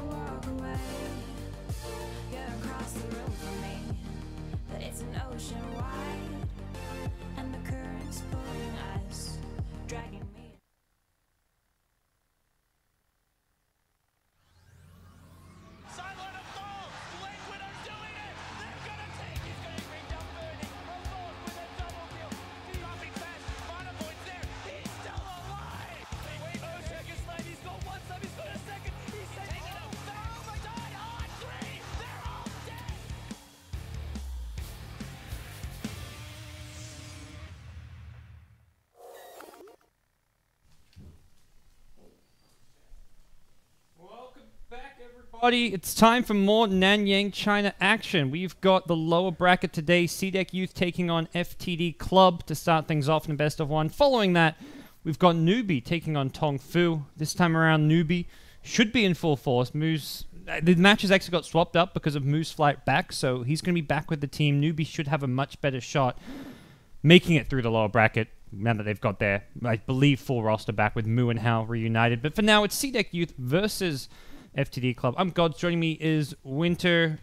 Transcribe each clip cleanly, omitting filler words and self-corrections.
walk away. You're across the room from me, but it's an ocean wide, and the current's pulling us, dragging me. Silent of goal! Lakewood's doing it! They're gonna take it! He's gonna bring down Bernie. Alone with a double kill. Dropping fast. Monopoint's there. He's still alive! Wait, Oshek is right. He's got one sub. He's got a second. He's taking it out. Oh my god! On three! They're all dead! Welcome back, everybody. It's time for more Nanyang China action. We've got the lower bracket today. CDEC Youth taking on FTD Club to start things off in a best of one. Following that, we've got Newbee taking on Tong Fu. This time around, Newbee should be in full force. The match has actually got swapped up because of Moo's flight back, so he's going to be back with the team. Newbee should have a much better shot making it through the lower bracket now that they've got their, I believe, full roster back with Moo and Hal reunited. But for now, it's CDEC Youth versus FTD Club. I'm Gods. Joining me is Winter.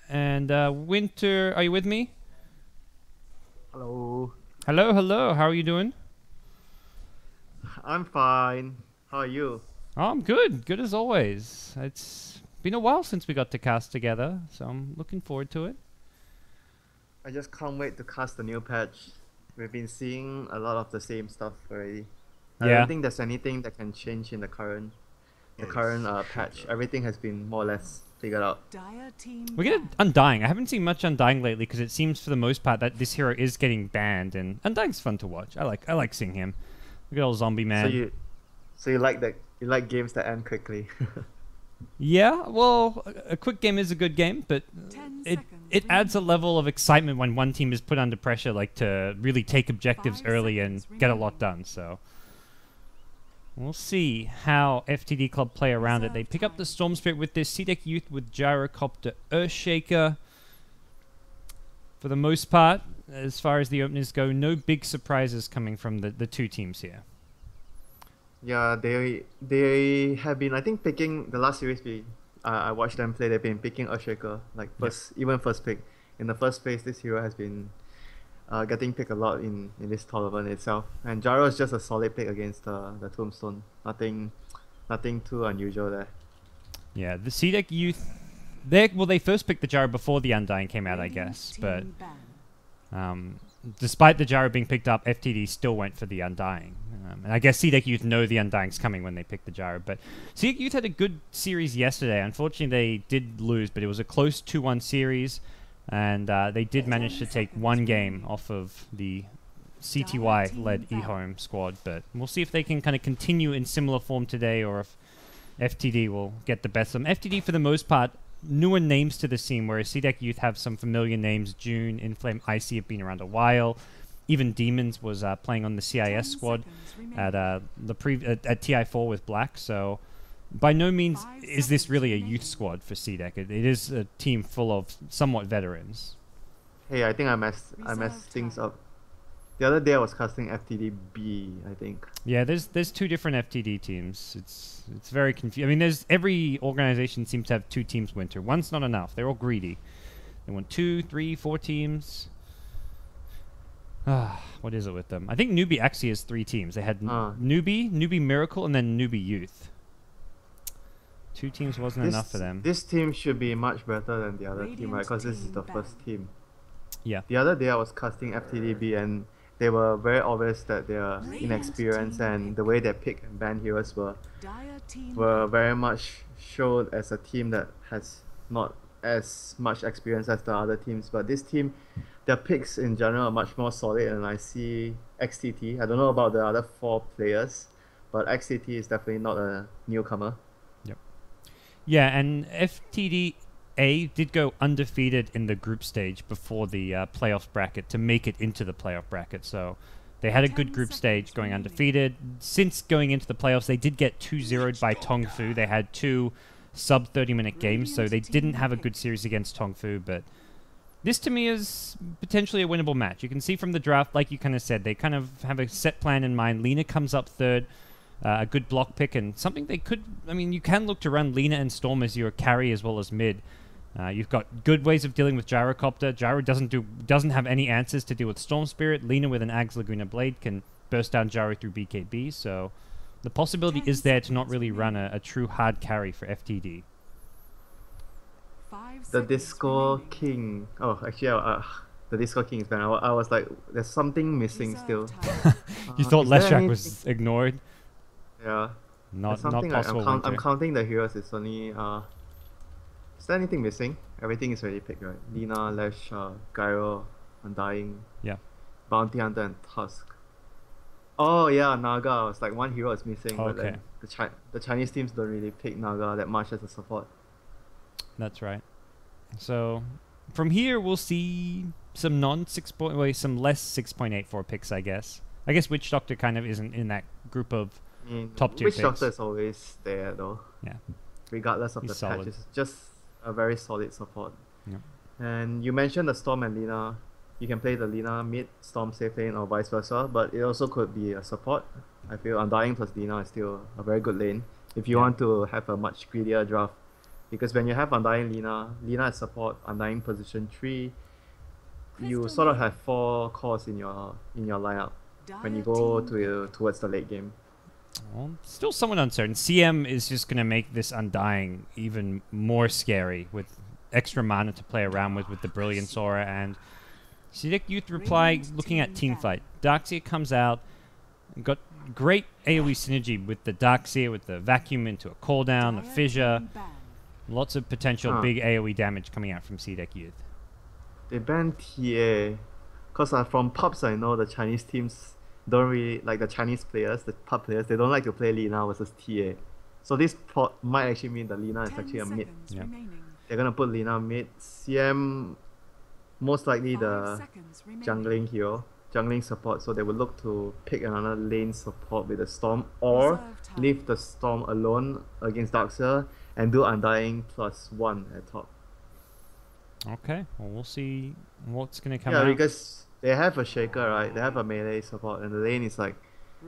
And Winter, are you with me? Hello. Hello, hello. How are you doing? I'm fine. How are you? Oh, I'm good. Good as always. It's been a while since we got to cast together, so I'm looking forward to it. I just can't wait to cast the new patch. We've been seeing a lot of the same stuff already. I Yeah. don't think there's anything that can change in the current patch. Everything has been more or less figured out. We get Undying. I haven't seen much Undying lately because it seems for the most part that this hero is getting banned, and Undying's fun to watch. I like seeing him. Look at old zombie man. So you like that? You like games that end quickly? Yeah, well, a quick game is a good game, but it adds a level of excitement when one team is put under pressure, like to really take objectives early and get a lot done. So we'll see how FTD Club play around it. They pick up the Storm Spirit with this, CDEC Youth with Gyrocopter Earthshaker. For the most part, as far as the openers go, no big surprises coming from the two teams here. Yeah, they have been, I think, picking the last series I watched them play. They've been picking Earthshaker like even first pick. In the first phase, this hero has been getting picked a lot in this tournament itself. And Gyro is just a solid pick against the Tombstone. Nothing too unusual there. Yeah, the CDEC Youth, they first picked the Gyro before the Undying came out, I guess, but despite the Gyro being picked up, FTD still went for the Undying. And I guess CDEC Youth know the Undying's coming when they pick the Gyro. But CDEC Youth had a good series yesterday. Unfortunately, they did lose, but it was a close 2-1 series. And they did manage to take one game off of the CTY-led eHome squad. But we'll see if they can kind of continue in similar form today, or if FTD will get the best of them. FTD, for the most part, newer names to the scene, whereas CDEC Youth have some familiar names. June, Inflame, Icy have been around a while. Even Demons was playing on the CIS squad at TI4 with Black. So by no means is this really a youth squad for CDEC. It is a team full of somewhat veterans. Hey, I think I messed things up. The other day I was casting FTD.B, I think. Yeah, there's two different FTD teams. It's very confusing. I mean, every organization seems to have two teams. Winter, one's not enough. They're all greedy. They want 2, 3, 4 teams. What is it with them? I think Newbee actually has 3 teams. They had Newbee Miracle, and then Newbee Youth. 2 teams wasn't enough for them. This team should be much better than the other team, right? Because this is the first team. Yeah. The other day I was casting FTD.B, and they were very obvious that they are inexperienced, and the way they pick and ban heroes were very much showed as a team that has not as much experience as the other teams. But this team, their picks in general are much more solid, and I see XTT. I don't know about the other 4 players, but XTT is definitely not a newcomer. Yep. Yeah, and FTD.A did go undefeated in the group stage before the playoff bracket to make it into the playoff bracket. So they had a good group stage going undefeated. Since going into the playoffs, they did get 2-0'd by Tong Fu. They had 2 sub 30-minute games, so they didn't have a good series against Tong Fu, but this to me is potentially a winnable match. You can see from the draft, like you kind of said, they kind of have a set plan in mind. Lena comes up third. a good block pick and something they could... I mean, you can look to run Lina and Storm as your carry as well as mid. You've got good ways of dealing with Gyrocopter. Gyro doesn't have any answers to deal with Storm Spirit. Lina with an Ags Laguna Blade can burst down Gyro through BKB, so the possibility is there to not really run a true hard carry for FTD. The Disco King. Oh, actually, the Disco King is banned. I was like, there's something missing still. You thought Leshak was ignored? Yeah. Not something possible. I'm counting the heroes. It's only. Is there anything missing? Everything is already picked, right? Lina, Lesh, Gyro, Undying. Yeah. Bounty Hunter and Tusk. Oh yeah, Naga. It's like one hero is missing. Okay. But like the Chinese teams don't really pick Naga that much as a support. That's right. So from here we'll see some some less 6.84 picks, I guess. I guess Witch Doctor kind of isn't in that group of top tier Witch picks. Doctor is always there though. Yeah. Regardless of He's the solid. patch, it's just a very solid support. Yeah. And you mentioned the Storm and Lina. You can play the Lina mid, Storm safe lane, or vice versa, but it also could be a support. I feel Undying plus Lina is still a very good lane if you want to have a much greedier draft. Because when you have Undying Lina is support, Undying position 3, you sort of have 4 cores in your lineup when you go towards the late game. Well, still somewhat uncertain. CM is just going to make this Undying even more scary with extra mana to play around with the Brilliance Aura. And Sidek Youth reply looking at Teamfight. Darkseer comes out, got great AoE synergy with the Darkseer, with the Vacuum into a cooldown, a Fissure. Lots of potential big AoE damage coming out from Sidek Youth. They banned TA. Because from pubs I know the Chinese teams don't really, like the Chinese players, the pub players, they don't like to play Lina versus TA. So this might actually mean that Lina is actually a mid. Yeah. They're going to put Lina mid. CM, most likely the jungling hero, jungling support, so they will look to pick another lane support with the Storm, or leave the Storm alone against Darkseer and do Undying +1 at top. Okay, well, we'll see what's going to come Yeah, out. because they have a Shaker, right? They have a melee support, and the lane is like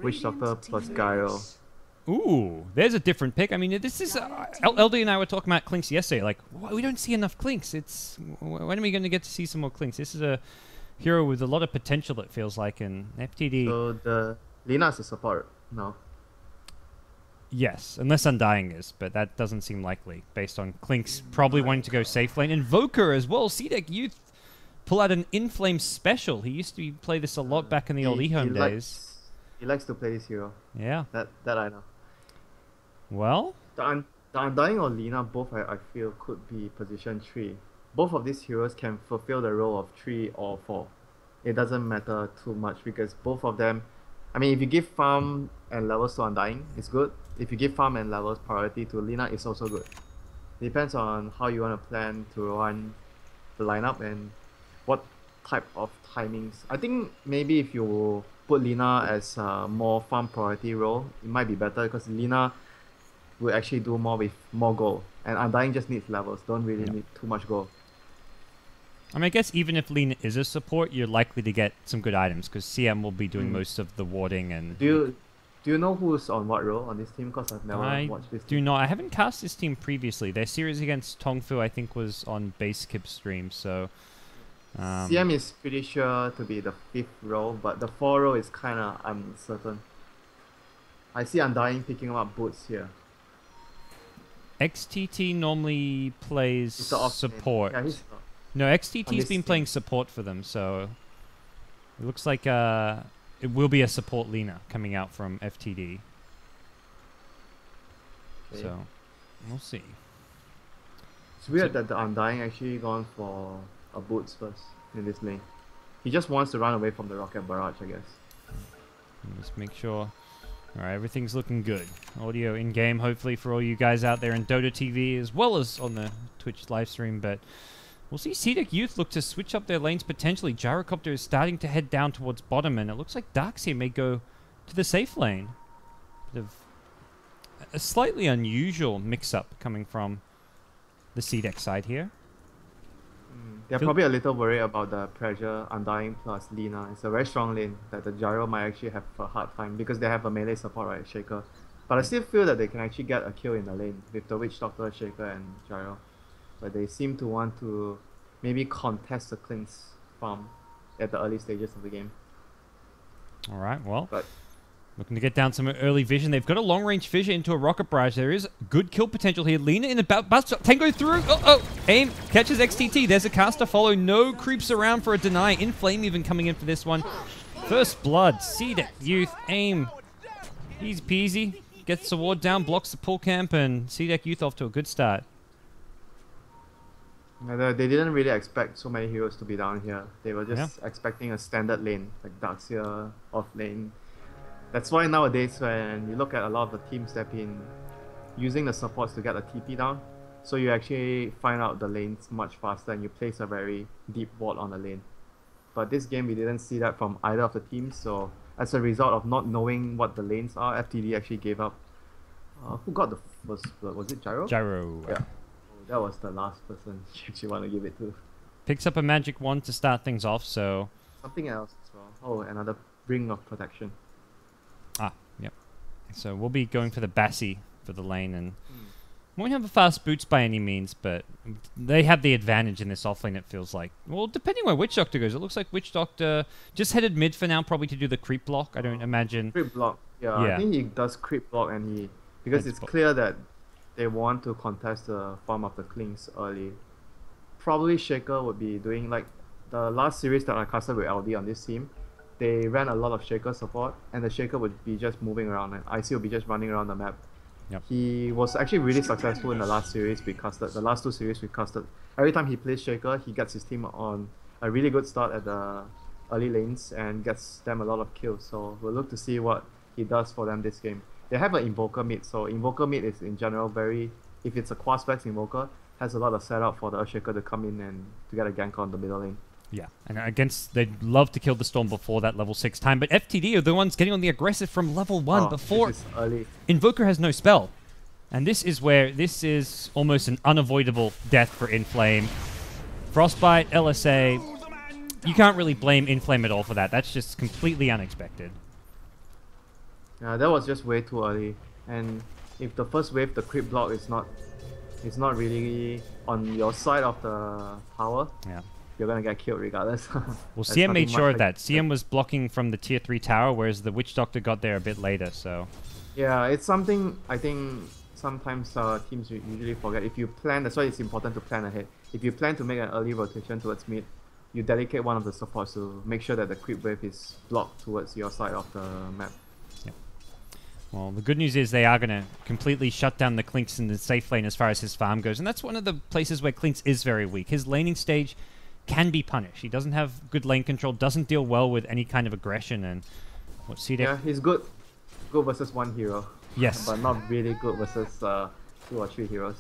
Witch Doctor plus Gyro. Ooh, there's a different pick. I mean, this is... LD and I were talking about Clinks yesterday. Like, we don't see enough Clinks. When are we going to get to see some more Clinks? This is a hero with a lot of potential, it feels like, in FTD. So the Lina is a support now. Yes, unless Undying is, but that doesn't seem likely, based on Clinks probably wanting to go safe lane. Invoker as well. Sidek Youth pull out an Inflame special. He used to play this a lot back in the old eHome days. He likes to play this hero. Yeah. That I know. Well, The Undying or Lina, both I feel could be position 3. Both of these heroes can fulfill the role of 3 or 4. It doesn't matter too much because both of them... I mean, if you give farm and levels to Undying, it's good. If you give farm and levels priority to Lina, it's also good. Depends on how you want to plan to run the lineup and what type of timings. I think maybe if you put Lina as a more farm priority role, it might be better because Lina will actually do more with more gold. And Undying just needs levels, don't really need too much gold. I mean, I guess even if Lina is a support, you're likely to get some good items because CM will be doing most of the warding and... Do you know who's on what role on this team? Because I've never watched this team. I haven't cast this team previously. Their series against Tongfu, I think, was on Basekip stream, so... CM is pretty sure to be the 5th role, but the 4th role is kind of uncertain. I see Undying picking up boots here. XTT normally plays support. Yeah, he's No, XTT's been team. playing support for them, so... It looks like it will be a support Lina coming out from FTD. Okay. So, we'll see. It's weird that the Undying actually gone for a boots first in this lane. He just wants to run away from the rocket barrage, I guess. Just make sure. Alright, everything's looking good. Audio in-game, hopefully, for all you guys out there in Dota TV, as well as on the Twitch livestream, but we'll see Sidek Youth look to switch up their lanes potentially. Gyrocopter is starting to head down towards bottom, and it looks like Darkseer may go to the safe lane. Bit of a slightly unusual mix-up coming from the Sidek side here. They're probably a little worried about the pressure, Undying plus Lina. It's a very strong lane that the Gyro might actually have a hard time because they have a melee support, right, Shaker. But I still feel that they can actually get a kill in the lane with the Witch Doctor, Shaker and Gyro. But they seem to want to maybe contest the Clink's farm at the early stages of the game. Alright, well. But looking to get down some early vision. They've got a long-range fissure into a rocket barrage. There is good kill potential here. Lina in the bust. Tango through. Oh. Aim. Catches XTT. There's a caster follow. No creeps around for a deny. Inflame even coming in for this one. First blood. Seeded Youth. Aim. Easy peasy. Gets the ward down. Blocks the pull camp. And Seeded Youth off to a good start. they didn't really expect so many heroes to be down here. They were just expecting a standard lane, like Darkseer off lane. That's why nowadays when you look at a lot of the teams that have been using the supports to get a TP down, so you actually find out the lanes much faster and you place a very deep ward on the lane. But this game we didn't see that from either of the teams, so as a result of not knowing what the lanes are, FTD actually gave up. Who got the first blood? Was it Gyro? Gyro. Yeah. That was the last person you want to give it to. Picks up a magic wand to start things off, so... Something else as well. Oh, another Ring of Protection. Yep. So we'll be going for the Bassi for the lane, and won't have a fast boots by any means, but they have the advantage in this offlane, it feels like. Well, depending where Witch Doctor goes, it looks like Witch Doctor just headed mid for now, probably to do the creep block. I don't imagine... Creep block. Yeah, I think he does creep block, and he... Because it's clear that they want to contest the farm of the Clinks early. Probably Shaker would be doing, like, the last series that I casted with LD on this team, they ran a lot of Shaker support, and the Shaker would be just moving around, and IC would be just running around the map. Yep. He was actually really successful in the last series we casted. The last two series we casted. Every time he plays Shaker, he gets his team on a really good start at the early lanes and gets them a lot of kills. So we'll look to see what he does for them this game. They have an Invoker mid, so Invoker mid is in general very... If it's a Quaspex Invoker, has a lot of setup for the Shaker to come in and to get a gank on the middle lane. Yeah, and against, they'd love to kill the Storm before that level 6 time, but FTD are the ones getting on the aggressive from level 1 before... This is early. Invoker has no spell. And this is where, this is almost an unavoidable death for Inflame. Frostbite, LSA, you can't really blame Inflame at all for that. That's just completely unexpected. Yeah, that was just way too early. And if the first wave, the creep block is not really on your side of the tower, you're gonna get killed regardless. Well, CM made sure of that. CM was blocking from the tier 3 tower, whereas the Witch Doctor got there a bit later, so... Yeah, it's something I think sometimes teams usually forget. If you plan, that's why it's important to plan ahead. If you plan to make an early rotation towards mid, you dedicate one of the supports to make sure that the creep wave is blocked towards your side of the map. Well, the good news is they are going to completely shut down the Clinks in the safe lane as far as his farm goes. And that's one of the places where Clinks is very weak. His laning stage can be punished. He doesn't have good lane control, doesn't deal well with any kind of aggression. And what Seeded... Yeah, he's good versus one hero. Yes. But not really good versus 2 or 3 heroes.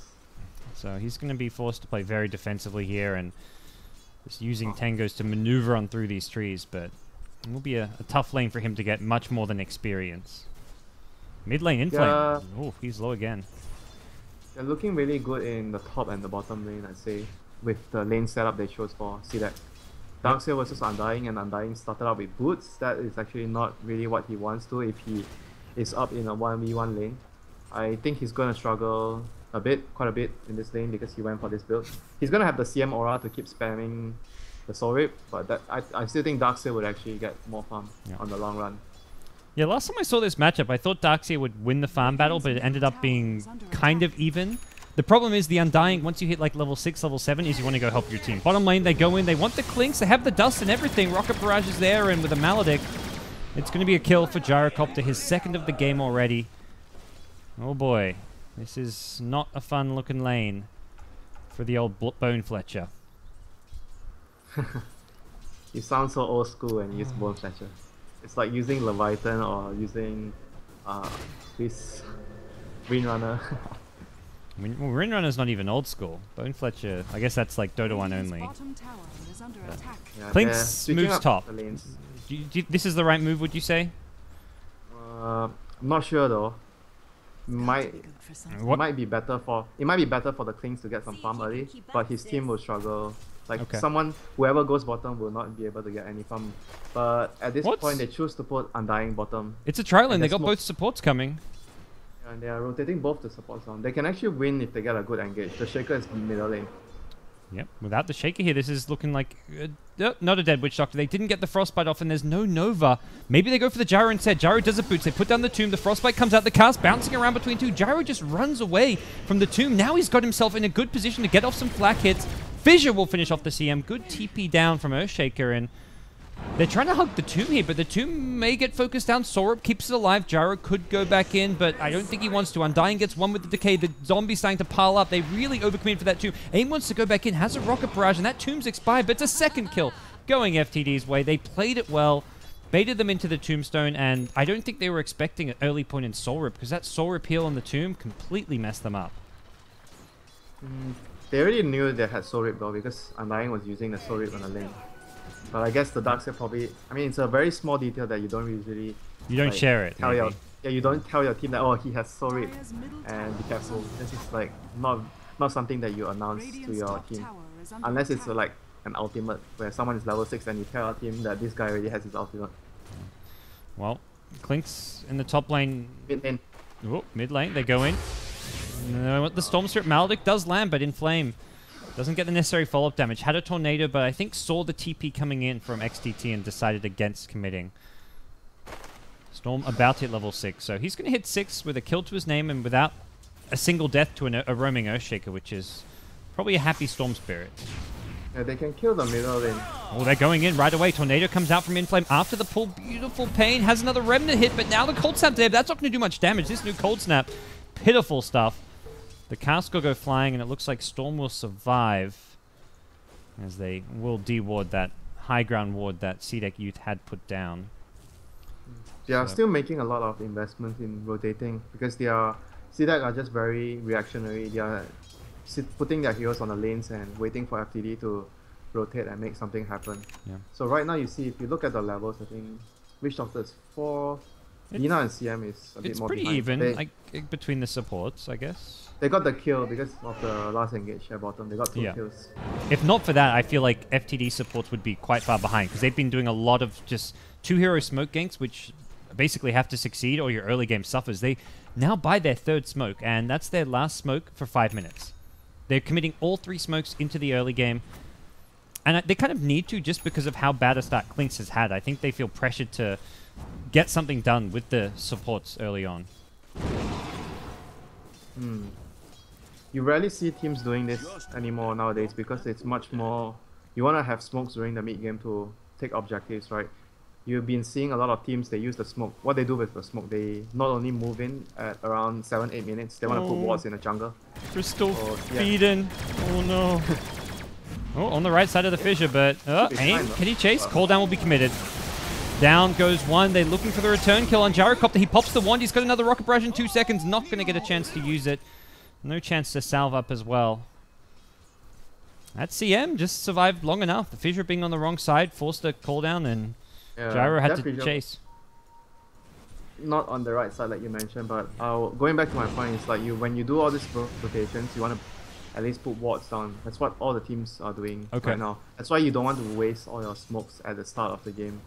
So he's going to be forced to play very defensively here and just using tangos to maneuver on through these trees. But it will be a tough lane for him to get much more than experience. Mid lane Inflame. Yeah. Oh, he's low again. They're looking really good in the top and the bottom lane, I'd say, with the lane setup they chose for. See that? Darkseer versus Undying, and Undying started out with boots. That is actually not really what he wants to if he is up in a 1v1 lane. I think he's going to struggle quite a bit in this lane because he went for this build. He's going to have the CM aura to keep spamming the Soul Rip, but I still think Darkseer would actually get more farm on the long run. Yeah, last time I saw this matchup, I thought Darkseer would win the farm battle, but it ended up being kind of even. The problem is the Undying, once you hit like level 6, level 7, is you want to go help your team. Bottom lane, they go in, they want the Clinks, they have the dust and everything. Rocket Barrage is there, and with a Maledict, it's going to be a kill for Gyrocopter, his second of the game already. Oh boy, this is not a fun looking lane for the old Bone Fletcher. You sound so old school when you use Bone Fletcher. It's like using Leviathan or using this Windrunner. Well, Windrunner's not even old school. Bone Fletcher, I guess that's like Dota 1 only. Clinks moves top. This is the right move, would you say? I'm not sure though. Might be better for the Clinks to get some farm early, but his team will struggle Like Okay. whoever goes bottom will not be able to get any farm. But at this point, they choose to put Undying bottom. It's a trial lane. And They there's got both supports coming. And they are rotating both the supports on. They can actually win if they get a good engage. The Shaker is middle lane. Yep, without the Shaker here, this is looking like... not a dead Witch Doctor. They didn't get the Frostbite off, and there's no Nova. Maybe they go for the Gyro instead. Gyro does a boots. They put down the Tomb. The Frostbite comes out. The cast bouncing around between two. Gyro just runs away from the Tomb. Now he's got himself in a good position to get off some flak hits. Fissure will finish off the CM. Good TP down from Earthshaker, and they're trying to hug the Tomb here, but the Tomb may get focused down. Sorup keeps it alive. Gyro could go back in, but I don't think he wants to. Undying gets one with the Decay. The zombie's starting to pile up. They really overcommitted for that Tomb. AIM wants to go back in, has a Rocket Barrage, and that Tomb's expired, but it's a second kill going FTD's way. They played it well, baited them into the Tombstone, and I don't think they were expecting an early point in Sorup, because that Sorup heal on the Tomb completely messed them up. They already knew they had Soul Rip though, because Undying was using the Soul Rip on the lane. But I guess the Darkseid probably... I mean, it's a very small detail that you don't usually... You don't share it, tell you don't tell your team that, oh, he has Soul Rip, and be careful. This is like not something that you announce to your team. Unless it's like an ultimate, where someone is level 6 and you tell our team that this guy already has his ultimate. Well, Clink's in the top lane. Mid lane. Oh, mid lane, they go in. No, the Storm Spirit Maledict does land, but in flame. Doesn't get the necessary follow-up damage. Had a Tornado, but I think saw the TP coming in from XTT and decided against committing. Storm about to hit level 6, so he's going to hit 6 with a kill to his name and without a single death to a roaming Earthshaker, which is probably a happy Storm Spirit. Yeah, they can kill the middle lane. Oh, they're going in right away. Tornado comes out from Inflame after the pull. Beautiful Pain has another Remnant hit, but now the Cold Snap there. That's not going to do much damage. This new Cold Snap, pitiful stuff. The cast will go flying, and it looks like Storm will survive as they will de-ward that high ground ward that CDEC Youth had put down. They are still making a lot of investments in rotating because CDEC are just very reactionary. They are putting their heroes on the lanes and waiting for FTD to rotate and make something happen. Yeah. So right now you see, if you look at the levels, I think Witch Doctor is 4, Dina and CM is a bit more behind. It's pretty even, like between the supports, I guess. They got the kill because of the last engage at bottom. They got 2 kills. If not for that, I feel like FTD supports would be quite far behind because they've been doing a lot of just 2-hero smoke ganks, which basically have to succeed or your early game suffers. They now buy their 3rd smoke, and that's their last smoke for 5 minutes. They're committing all 3 smokes into the early game, and they kind of need to just because of how bad a start Clinks has had. I think they feel pressured to get something done with the supports early on. You rarely see teams doing this anymore nowadays because it's much more... You want to have smokes during the mid game to take objectives, right? You've been seeing a lot of teams, they use the smoke. What they do with the smoke, they not only move in at around 7-8 minutes, they want to put wards in the jungle. Crystal feeding. Oh no. Oh, on the right side of the fissure, but AIM, can he chase? Cooldown will be committed. Down goes one. They're looking for the return kill on Gyrocopter. He pops the wand. He's got another Rocket Barrage in 2 seconds. Not going to get a chance to use it. No chance to salve up as well. That CM just survived long enough. The fissure being on the wrong side forced a cooldown, and Gyro had to chase. Not on the right side like you mentioned, but going back to my point, it's like when you do all these rotations, you want to at least put wards down. That's what all the teams are doing right now. That's why you don't want to waste all your smokes at the start of the game,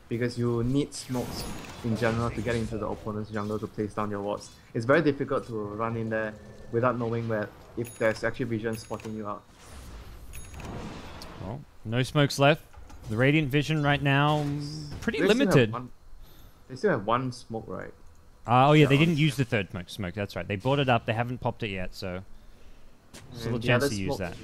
because you need smokes in general to get into the opponent's jungle to place down your wards. It's very difficult to run in there without knowing if there's actually vision spotting you out. Well, no smokes left. The Radiant Vision right now, pretty limited. They still have 1 smoke, right? Oh yeah, they didn't use the 3rd smoke, that's right. They brought it up, they haven't popped it yet, so still a chance to use that.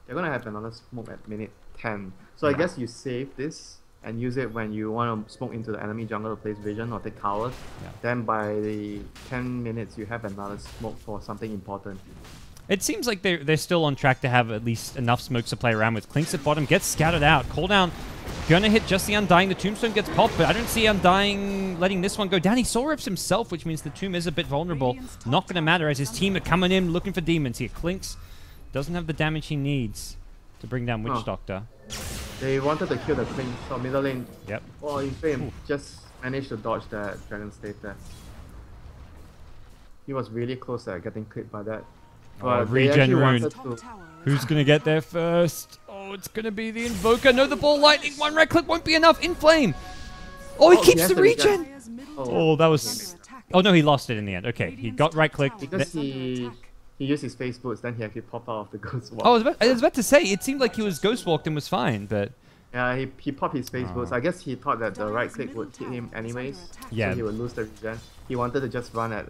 They're going to have another smoke at minute 10. So I guess you save this and use it when you want to smoke into the enemy jungle to place vision or take towers. Then by the 10 minutes you have another smoke for something important. It seems like they're still on track to have at least enough smokes to play around with. Clinks at bottom, gets scouted out. Cooldown gonna hit just the Undying. The Tombstone gets popped, but I don't see Undying letting this one go down. He soul rips himself, which means the Tomb is a bit vulnerable. Not gonna matter as his team are coming in looking for demons here. Clinks doesn't have the damage he needs to bring down Witch Doctor. They wanted to kill the Queen, so middle lane. Yep. Oh, Inflame just managed to dodge that Dragon Stave there. He was really close at getting clipped by that. But regen rune. To... Who's gonna get there first? Oh Oh, it's going to be the Invoker. No, the ball lightning. One right click won't be enough. In flame. Oh, he keeps the regen. Oh, that was... Oh, no, he lost it in the end. Okay, he got right clicked. Because he used his face boots, then he actually popped out of the ghost walk. Oh, I was about to say, it seemed like he was ghost walked and was fine, but... Yeah, he popped his face boots. I guess he thought that the right click would hit him anyways. Yeah. So he would lose the regen. He wanted to just run at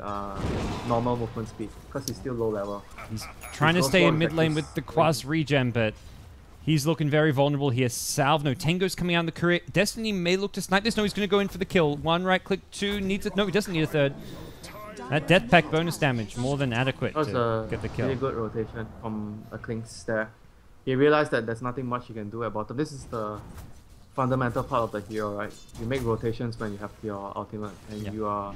normal movement speed because he's still low level. He's trying to stay in mid lane with the Quas regen, but he's looking very vulnerable here. Salve, no, Tango's coming out in the career. Destiny may look to snipe this. No, he's going to go in for the kill. One right click, two, needs it. No, he doesn't need a third. That death pack bonus damage, more than adequate to get the kill. Really good rotation from a Clinkz there. He realized that there's nothing much you can do at bottom. This is the fundamental part of the hero, right? You make rotations when you have your ultimate, and you are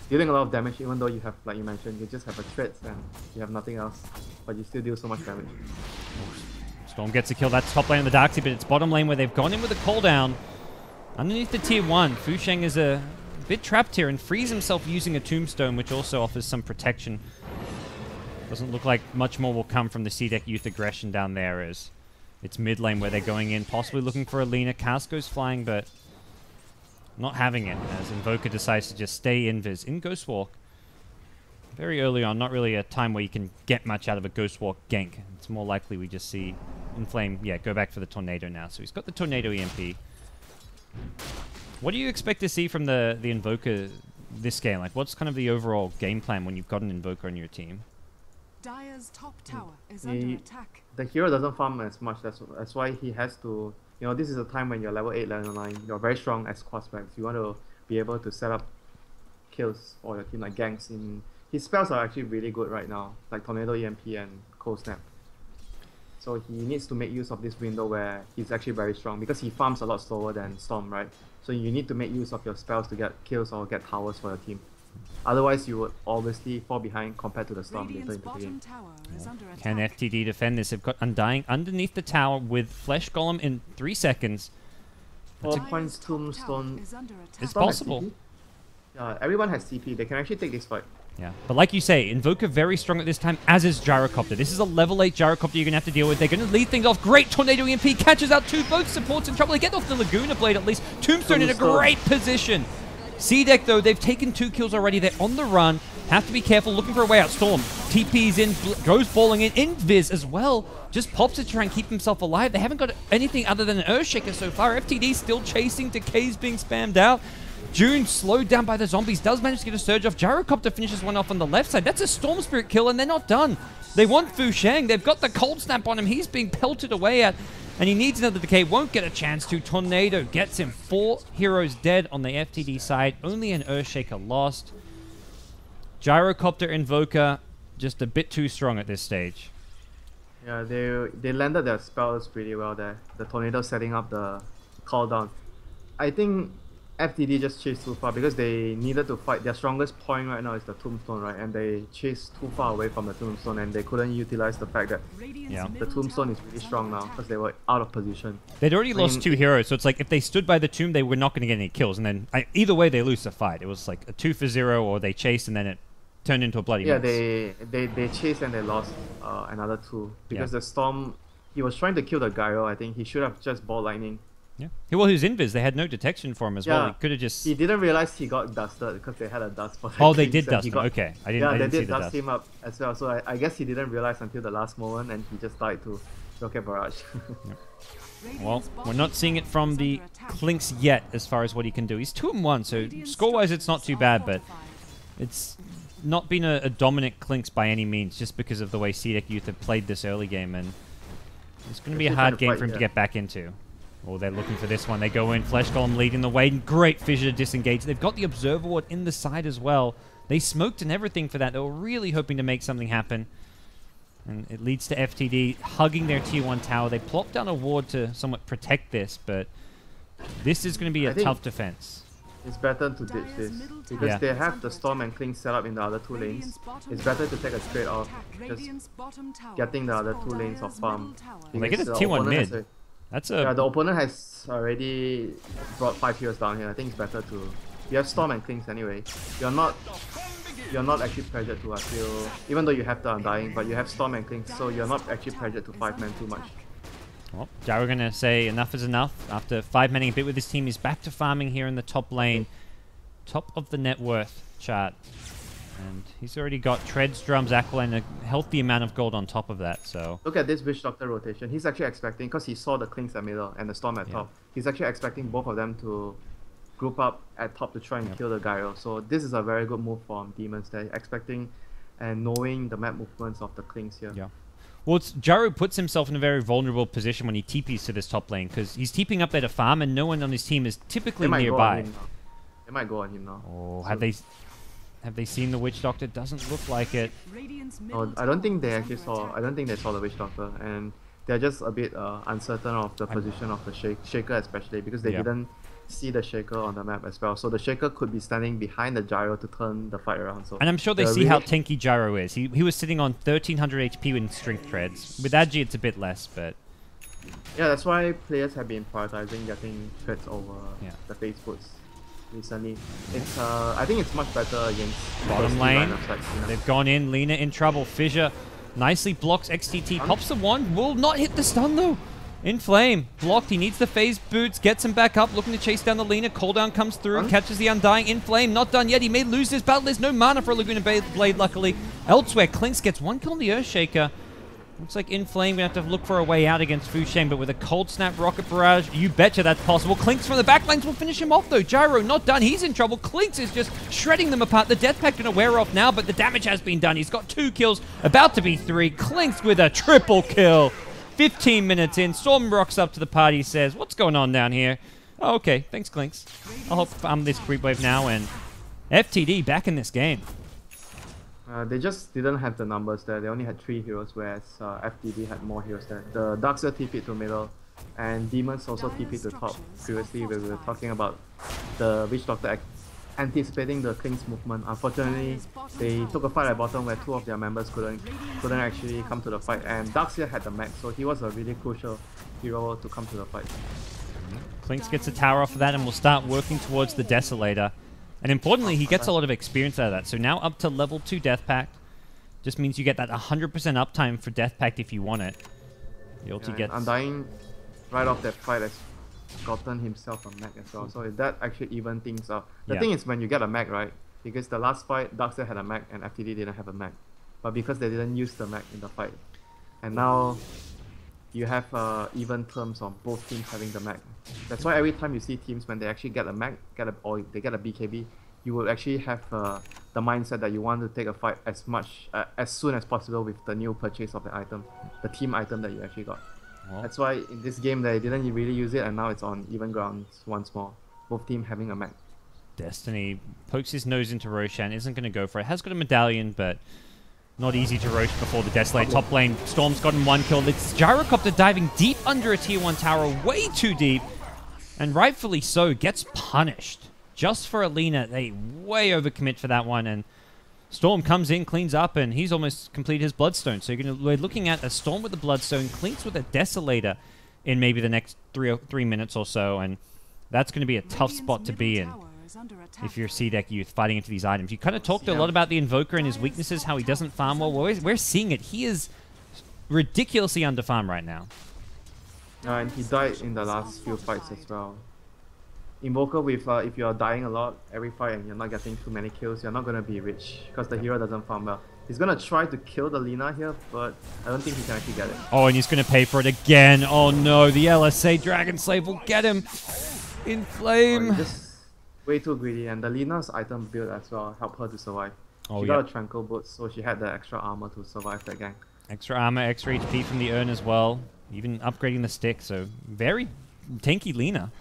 dealing a lot of damage even though you have, like you mentioned, you just have a threat and you have nothing else, but you still deal so much damage. Storm gets a kill. That's top lane of the Darkseid, but it's bottom lane where they've gone in with a cooldown. Underneath the tier 1, Fu Sheng is a bit trapped here and frees himself using a tombstone, which also offers some protection. Doesn't look like much more will come from the C-Deck Youth aggression down there, as it's mid lane where they're going in, possibly looking for a Lina. Casco's flying, but not having it, as Invoker decides to just stay invis in Ghost Walk. Very early on, not really a time where you can get much out of a Ghost Walk gank. It's more likely we just see Inflame, go back for the Tornado now. So he's got the Tornado EMP. What do you expect to see from the Invoker this game? Like, what's kind of the overall game plan when you've got an Invoker on your team? Dire's top tower is under attack. The hero doesn't farm as much. That's why he has to. You know, this is a time when you're level 8, level 9. You're very strong as quad specs. You want to be able to set up kills for your team, like ganks. His spells are actually really good right now, like Tornado EMP and Cold Snap. So he needs to make use of this window where he's actually very strong, because he farms a lot slower than Storm, right? So you need to make use of your spells to get kills or get towers for your team. Otherwise, you would obviously fall behind compared to the Storm later into the game. Can FTD defend this? They've got Undying underneath the tower with Flesh Golem in 3 seconds. 4 points Tombstone. It's possible. Everyone has TP. They can actually take this fight. Yeah, but like you say, Invoker very strong at this time, as is Gyrocopter. This is a level 8 Gyrocopter you're going to have to deal with. They're going to lead things off. Great Tornado EMP catches out two. Both supports in trouble. They get off the Laguna Blade at least. Tombstone in a great position. C-Deck, though, they've taken 2 kills already. They're on the run. Have to be careful, looking for a way out. Storm TP's in, goes falling in. Invis as well. Just pops to try and keep himself alive. They haven't got anything other than an Earthshaker so far. FTD still chasing. Decay's being spammed out. June, slowed down by the zombies, does manage to get a surge off. Gyrocopter finishes one off on the left side. That's a Storm Spirit kill, and they're not done. They want Fu Sheng. They've got the Cold Snap on him. He's being pelted away at, and he needs another Decay. Won't get a chance to. Tornado gets him. 4 heroes dead on the FTD side. Only an Earthshaker lost. Gyrocopter Invoker just a bit too strong at this stage. Yeah, they landed their spells pretty well there. The Tornado setting up the call down. I think FTD just chased too far because they needed to fight. Their strongest point right now is the Tombstone, right? And they chased too far away from the Tombstone, and they couldn't utilize the fact that the Tombstone is really strong now because they were out of position. They'd already lost 2 heroes, so it's like if they stood by the tomb, they were not going to get any kills. And then either way, they lose the fight. It was like a 2 for 0, or they chased and then it turned into a bloody mess. They chased and they lost another 2 because the Storm, he was trying to kill the Gyro. I think he should have just ball lightning. Yeah. Well, he was invis. They had no detection for him as well. He could have just... He didn't realize he got dusted because they had a dust for Oh, they did dust him. Okay. I didn't see the dust. Yeah, they did dust him up as well. So I guess he didn't realize until the last moment, and he just died to Rocket Barrage. Well, we're not seeing it from the Clinkz yet as far as what he can do. He's 2-1, so score-wise it's not too bad, but it's not been a dominant Clinkz by any means, just because of the way C-Deck Youth have played this early game, and it's going to be a hard game for him to get back into. Oh, they're looking for this one. They go in. Flesh Golem leading the way. Great fissure to disengage. They've got the Observer Ward in the side as well. They smoked and everything for that. They were really hoping to make something happen. And it leads to FTD hugging their tier 1 tower. They plop down a ward to somewhat protect this, but this is going to be a tough defense. It's better to ditch this because they have the Storm and Clinkz set up in the other 2 lanes. It's better to take a straight off, just getting the other 2 lanes of farm. Well, they get a tier 1 mid. Yeah, the opponent has already brought 5 heroes down here. I think it's better to... You have Storm and Clinkz anyway. You're not actually pressured to, I feel... Even though you have the Undying, but you have Storm and Clinkz, so you're not actually pressured to 5-man too much. Well, Gyro gonna say enough is enough. After 5-manning a bit with his team, he's back to farming here in the top lane. Top of the net worth chart. And he's already got Treads, Drums, Aquila, and a healthy amount of gold on top of that, so... Look at this Witch Doctor rotation. He's actually expecting, because he saw the Clinks at middle and the Storm at top, he's actually expecting both of them to group up at top to try and kill the Gyro. So this is a very good move from Demons. They're expecting and knowing the map movements of the Clinks here. Yeah. Well, Gyro puts himself in a very vulnerable position when he TPs to this top lane, because he's TPing up there to farm, and no one on his team is typically nearby. They might go on him now. Oh, so have they seen the Witch Doctor? Doesn't look like it. Oh, I don't think they actually saw. I don't think they saw the Witch Doctor, and they're just a bit uncertain of the position of the Shaker, especially because they didn't see the Shaker on the map as well. So the Shaker could be standing behind the Gyro to turn the fight around. So and I'm sure they see how tanky Gyro is. He was sitting on 1300 HP with strength treads. With Agi, it's a bit less, but yeah, that's why players have been prioritizing getting treads over the face boots recently. It's I think it's much better against bottom lane. They've gone in. Lina in trouble. Fissure nicely blocks XTT. Pops the wand. Will not hit the stun though. In Flame. Blocked. He needs the phase boots. Gets him back up. Looking to chase down the Lina. Cooldown comes through. Catches the Undying. In Flame. Not done yet. He may lose this battle. There's no mana for a Laguna Blade luckily. Elsewhere. Clinks gets one kill on the Earthshaker. Looks like In Flame gonna have to look for a way out against Fusheng, but with a Cold Snap Rocket Barrage, you betcha that's possible. Clinks from the backlines will finish him off though. Gyro not done, he's in trouble. Clinks is just shredding them apart. The Death Pact gonna wear off now, but the damage has been done. He's got 2 kills, about to be 3. Clinks with a triple kill. 15 minutes in, Storm rocks up to the party, says, what's going on down here? Oh, okay, thanks Clinks. I'll hope I'm this creep wave now, and FTD back in this game. They just didn't have the numbers there. They only had 3 heroes, whereas FTD had more heroes there. The Darkseer TP'd to middle, and Demons also TP'd to top. Previously, we were talking about the Witch Doctor anticipating the King's movement. Unfortunately, they took a fight at bottom where 2 of their members couldn't actually come to the fight, and Darkseer had the mech, so he was a really crucial hero to come to the fight. Clinks gets a tower off of that and will start working towards the Desolator. And importantly, he gets a lot of experience out of that. So now up to level 2 Death Pact. Just means you get that 100% uptime for Death Pact if you want it. The ulti gets... Undying, right off that fight, has gotten himself a mech as well. So that actually even things up. The thing is, when you get a mech, right? Because the last fight, Darkseer had a mech and FTD didn't have a mech. But because they didn't use the mech in the fight. And now, you have even terms on both teams having the mech. That's why every time you see teams, when they actually get a mech, or they get a BKB, you will actually have the mindset that you want to take a fight as soon as possible with the new purchase of the item, the team item that you actually got. Well, that's why in this game they didn't really use it, and now it's on even grounds once more. Both teams having a mech. Destiny pokes his nose into Roshan, isn't going to go for it. Has got a medallion, but not easy to roast before the Desolator. Top lane, Storm's gotten 1 kill. It's Gyrocopter diving deep under a tier 1 tower, way too deep. And rightfully so, gets punished. Just for Alina, they way overcommit for that one. And Storm comes in, cleans up, and he's almost completed his Bloodstone. So we're looking at a Storm with the Bloodstone, Clinks with a Desolator in maybe the next 3 minutes or so. And that's going to be a tough spot to be in if you're C-Deck Youth fighting into these items. You kind of talked a lot about the Invoker and his weaknesses, how he doesn't farm well. We're seeing it. He is ridiculously under-farmed right now. And he died in the last few fights as well. Invoker, with if you're dying a lot every fight and you're not getting too many kills, you're not going to be rich because the hero doesn't farm well. He's going to try to kill the Lina here, but I don't think he can actually get it. Oh, and he's going to pay for it again. Oh no, the LSA Dragon Slave will get him. In Flame. Just way too greedy, and the Lina's item build as well helped her to survive. Oh, she got a Tranquil Boots, so she had the extra armor to survive that gank. Extra armor, extra HP from the urn as well. Even upgrading the stick, so very tanky Lina.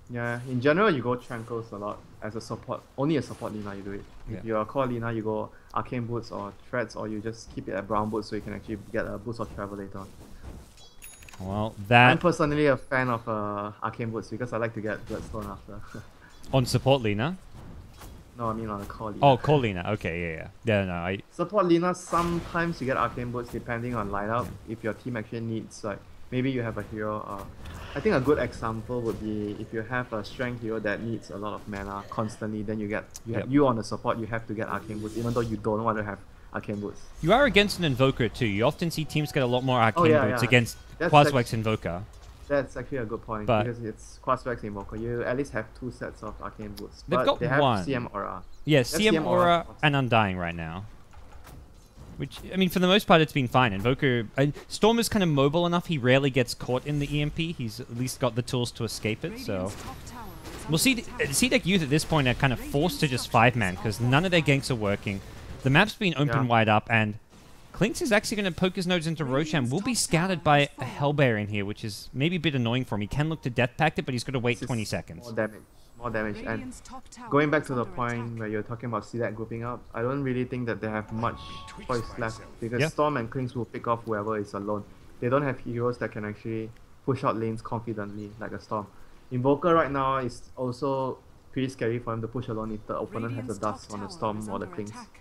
Yeah, in general you go Tranquils a lot as a support. Only a support Lina you do it. If you're a core Lina, you go Arcane Boots or Threads, or you just keep it at Brown Boots so you can actually get a boost of travel later on. Well, that... I'm personally a fan of Arcane Boots because I like to get Bloodstone after. On support Lina? No, I mean on the core Lina. Oh, core Lina. Okay, yeah. No, Support Lina, sometimes you get Arcane Boots depending on lineup. If your team actually needs, like, maybe you have a hero. I think a good example would be if you have a strength hero that needs a lot of mana constantly, then you on the support, you have to get Arcane Boots, even though you don't want to have arcane boots. You are against an Invoker too. You often see teams get a lot more arcane yeah, boots yeah. against That's Quaswex Invoker. That's actually a good point But- because it's Quaswex Invoker. You at least have 2 sets of arcane boots. They've but got they have one. CM Aura. Yeah, That's CM CM Aura Aura. and Undying right now. Which, I mean, for the most part, it's been fine. Invoker... Storm is kind of mobile enough. He rarely gets caught in the EMP. He's at least got the tools to escape it, so... Radiant's top tower is We'll see. under attack. SeaDeck Youth at this point are kind of forced to just 5-man because none of their ganks are working. The map's been open Yeah. wide up, and Clinks is actually going to poke his nose into Roshan. Will be scouted by a Hellbear in here, which is maybe a bit annoying for him. He can look to Death Pact it, but he's got to wait This is 20 seconds. More damage. More damage. And Radiant's top tower going back is to the under point attack. where you're talking about CDAC grouping up, I don't really think that they have much choice left because Yeah. Storm and Klings will pick off whoever is alone. They don't have heroes that can actually push out lanes confidently like a Storm. Invoker right now is also pretty scary for him to push alone if the opponent has Radiant's a dust top on the tower Storm is or the under Klings. attack.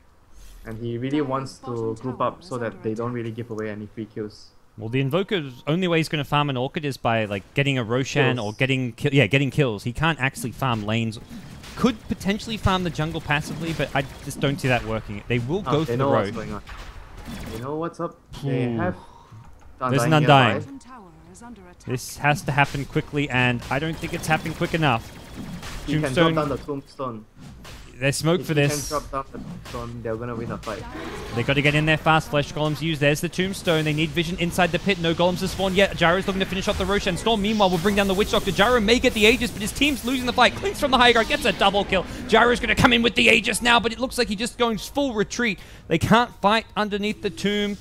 And he really wants to group up so that they don't really give away any free kills. Well, the Invoker's only way he's going to farm an Orchid is by like getting a Roshan Kills. or getting getting kills. He can't actually farm lanes. Could potentially farm the jungle passively, but I just don't see that working. They will go They for the know what's road. going on. They know what's up. They Ooh. have There's an nearby. Undying. Bottom tower is under attack. This has to happen quickly, and I don't think it's happening quick enough. He can drop Tombstone, down the Tombstone. there's smoke If for he this. can drop down the Tombstone, they're gonna win the fight. They got to get in there fast. Flesh Golems used. There's the Tombstone. They need vision inside the pit. No Golems have spawned yet. Gyro's looking to finish off the Roshan. Storm, meanwhile, will bring down the Witch Doctor. Gyro may get the Aegis, but his team's losing the fight. Clinks from the high ground, gets a double kill. Gyro's going to come in with the Aegis now, but it looks like he's just going full retreat. They can't fight underneath the tomb.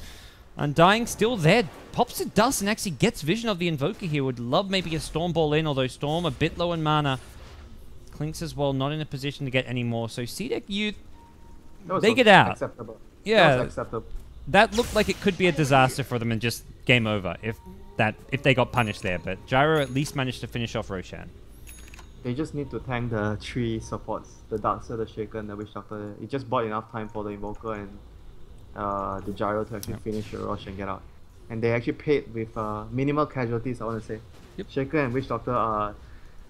Undying still there. Pops to dust and actually gets vision of the Invoker here. Would love maybe a Storm Ball in, although Storm a bit low in mana. Clinks as well, not in a position to get any more. So CDEC Youth, That was They get out. Acceptable. Yeah. That was acceptable. that looked like it could be a disaster for them and just game over if they got punished there. But Gyro at least managed to finish off Roshan. They just need to tank the 3 supports, the Darkseer, the Shaker, and the Witch Doctor. It just bought enough time for the Invoker and the Gyro to actually finish the rush and get out. And they actually paid with minimal casualties, I want to say. Yep. Shaker and Witch Doctor are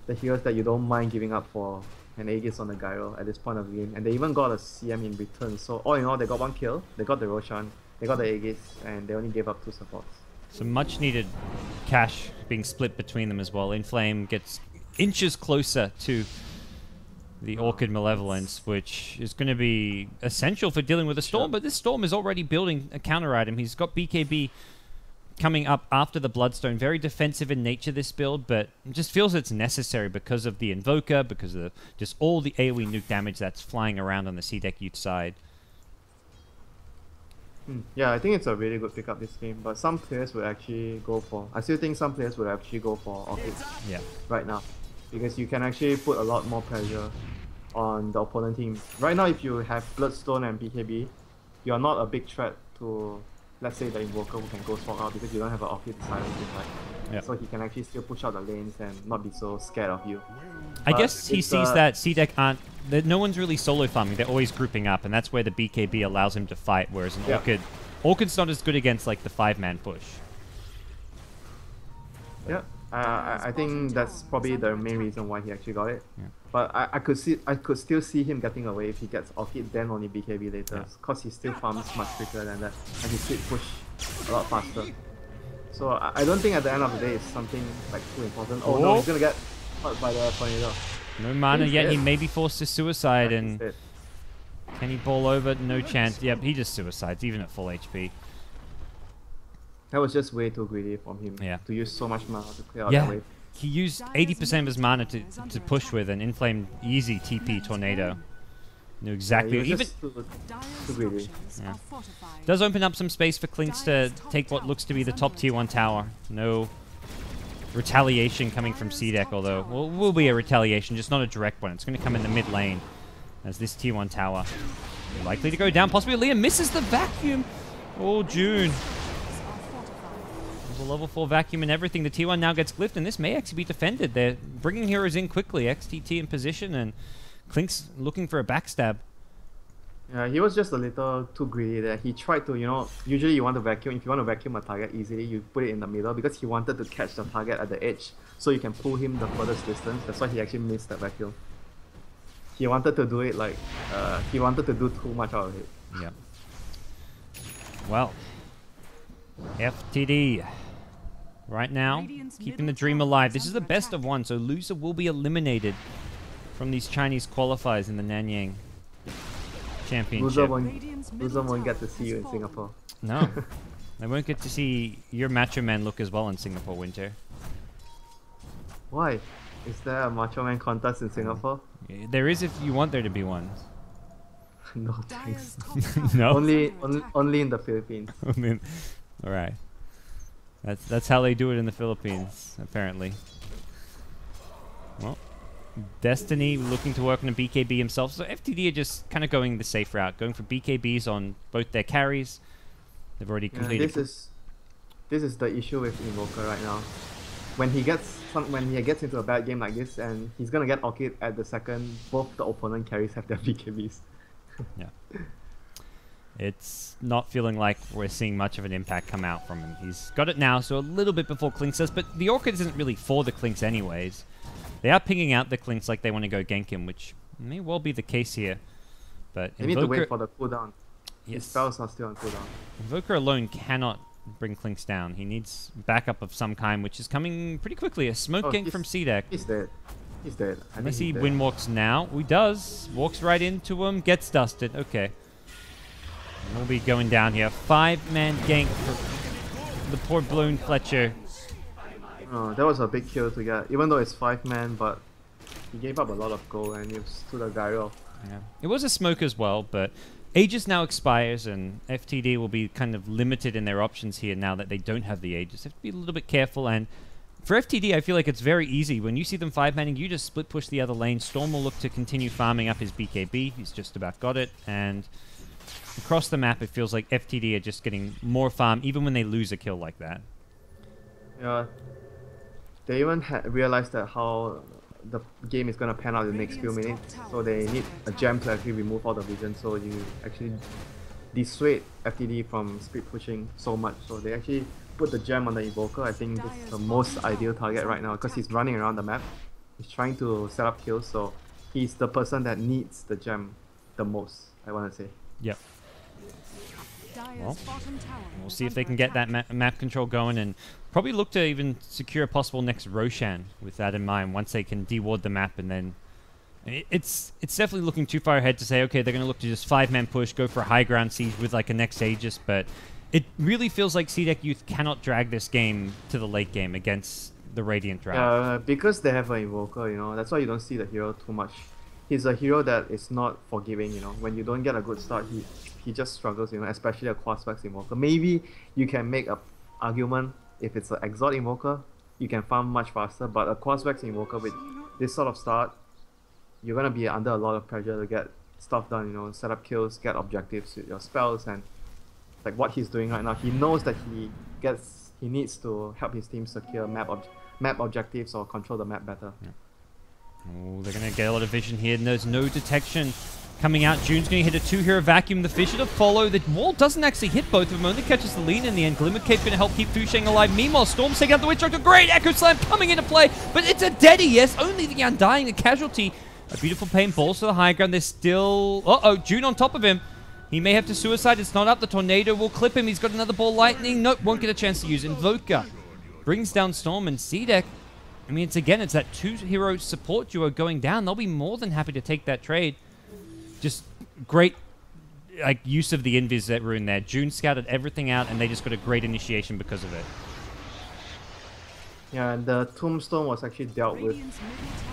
the heroes that you don't mind giving up for an Aegis on the Gyro at this point of the game. And they even got a CM in return. So all in all, they got 1 kill, they got the Roshan, they got the Aegis, and they only gave up 2 supports. Some much needed cash being split between them as well. Inflame gets inches closer to the Orchid Malevolence, which is going to be essential for dealing with a Storm. But this Storm is already building a counter item. He's got BKB coming up after the Bloodstone. Very defensive in nature, this build, but it just feels it's necessary because of the Invoker, because of just all the AoE nuke damage that's flying around on the CDEC Youth side. Yeah, I think it's a really good pickup this game, but some players will actually go for... I still think some players will actually go for Orchids Yeah. right now, because you can actually put a lot more pressure on the opponent team. Right now, if you have Bloodstone and BKB, you are not a big threat to, let's say, the Invoker who can go swap out because you don't have an Orchid to silence him, right? Yeah. So he can actually still push out the lanes and not be so scared of you. I But guess he it's, sees that CDEC aren't... that no one's really solo farming. They're always grouping up, and that's where the BKB allows him to fight, whereas an Yeah. Orchid's not as good against, like, the 5-man push. Yeah, I think that's probably the main reason why he actually got it. Yeah. But I could still see him getting away if he gets Orchid, then only BKB later, because he still farms much quicker than that, and he still push a lot faster. So I don't think at the end of the day it's something like too important. Oh no, Oh. he's gonna get hurt by the tornado. No mana He's yet. He dead. may be forced to suicide, He's and dead. can he ball over? No chance. Yep, he just suicides, even at full HP. That was just way too greedy from him. Yeah. To use so much mana to clear out Yeah. that wave. He used 80% of his mana to push with an Inflame easy TP Tornado. Knew exactly. Yeah, he was Even just Dire's too greedy. structures Yeah. are fortified. does open up some space for Clinks to take what looks to be the top tier 1 tower. No retaliation coming from CDEC, although will be a retaliation, just not a direct one. It's going to come in the mid lane as this tier 1 tower likely to go down. Possibly Liam misses the vacuum. Oh, June. There's a level 4 vacuum and everything. The tier 1 now gets glyphed, and this may actually be defended. They're bringing heroes in quickly. XTT in position, and Clinks looking for a backstab. Yeah, he was just a little too greedy there. He tried to, usually you want to vacuum. If you want to vacuum a target easily, you put it in the middle because he wanted to catch the target at the edge so you can pull him the furthest distance. That's why he actually missed that vacuum. He wanted to do it like, he wanted to do too much out of it. Yeah. Well, FTD right now keeping the dream alive. This is the best of one, so loser will be eliminated from these Chinese qualifiers in the Nanyang Championship. Loser won't get to see you in Singapore. No, they won't get to see your Macho Man look as well in Singapore, Winter. Why? Is there a Macho Man contest in Singapore? There is if you want there to be one. No thanks. No. Only in the Philippines. All right. That's how they do it in the Philippines, apparently. Well, Destiny looking to work on a BKB himself. So FTD are just kind of going the safe route, going for BKBs on both their carries. They've already completed. This is the issue with Invoker right now. When he gets into a bad game like this, and he's gonna get Orchid at the second both the opponent carries have their BKBs. Yeah. It's not feeling like we're seeing much of an impact come out from him. He's got it now, so a little bit before Klinks does, but the Orchid isn't really for the Klinks anyways. They are pinging out the Klinks like they want to go gank him, which may well be the case here. But They need to wait for the cooldown. Yes. His spells are still on cooldown. Invoker alone cannot bring Klinks down. He needs backup of some kind, which is coming pretty quickly. A smoke gank from C-Deck. He's dead. He's dead. Unless he win walks now. He does. Walks right into him. Gets dusted. Okay. We'll be going down here. 5-man gank for the poor Bloon Fletcher. Oh, that was a big kill to get. Even though it's 5-man, but he gave up a lot of gold and he stood a gyro. Yeah. It was a smoke as well, but Aegis now expires and FTD will be kind of limited in their options here now that they don't have the Aegis. They have to be a little bit careful, and for FTD I feel like it's very easy. When you see them 5-manning, you just split push the other lane. Storm will look to continue farming up his BKB. He's just about got it, and across the map it feels like FTD are just getting more farm even when they lose a kill like that. Yeah. They even realized that how the game is going to pan out in the next few minutes, so they need a gem to actually remove all the vision, so you actually dissuade FTD from speed pushing so much. So they actually put the gem on the Evoker. I think this is the most ideal target right now because he's running around the map. He's trying to set up kills, so he's the person that needs the gem the most, I want to say. Yep. Well, we'll see if they can get that map control going and probably look to even secure a possible next Roshan with that in mind once they can deward the map. And then it's definitely looking too far ahead to say, okay, they're going to look to just 5-man push, go for a high ground siege with like a next Aegis, but it really feels like C-Deck Youth cannot drag this game to the late game against the Radiant Draft. Yeah, because they have an Invoker, you know, that's why you don't see the hero too much. He's a hero that is not forgiving, you know. When you don't get a good start, he just struggles, you know, especially a Quaspex Invoker. Maybe you can make an argument if it's an Exalt Invoker, you can farm much faster, but a Quaspex Invoker with this sort of start, you're going to be under a lot of pressure to get stuff done, you know, set up kills, get objectives with your spells, and like what he's doing right now, he knows that he needs to help his team secure map objectives or control the map better. Yeah. Oh, they're going to get a lot of vision here, and there's no detection coming out. June's going to hit a 2-hero vacuum. The Fisher to follow. The wall doesn't actually hit both of them, only catches the lean in the end. Glimmer Cape going to help keep Fusheng alive. Meanwhile, Storm's taking out the Witch Doctor. Great Echo Slam coming into play, but it's a deadie, yes. Only the Undying, the casualty. A beautiful pain balls to the high ground. There's still... Uh-oh, June on top of him. He may have to suicide. It's not up. The Tornado will clip him. He's got another ball lightning. Nope, won't get a chance to use Invoker. Brings down Storm and C-Deck. I mean, it's that 2-hero support duo going down. They'll be more than happy to take that trade. Just great use of the Invis that rune there. June scouted everything out, and they just got a great initiation because of it. Yeah, and the Tombstone was actually dealt with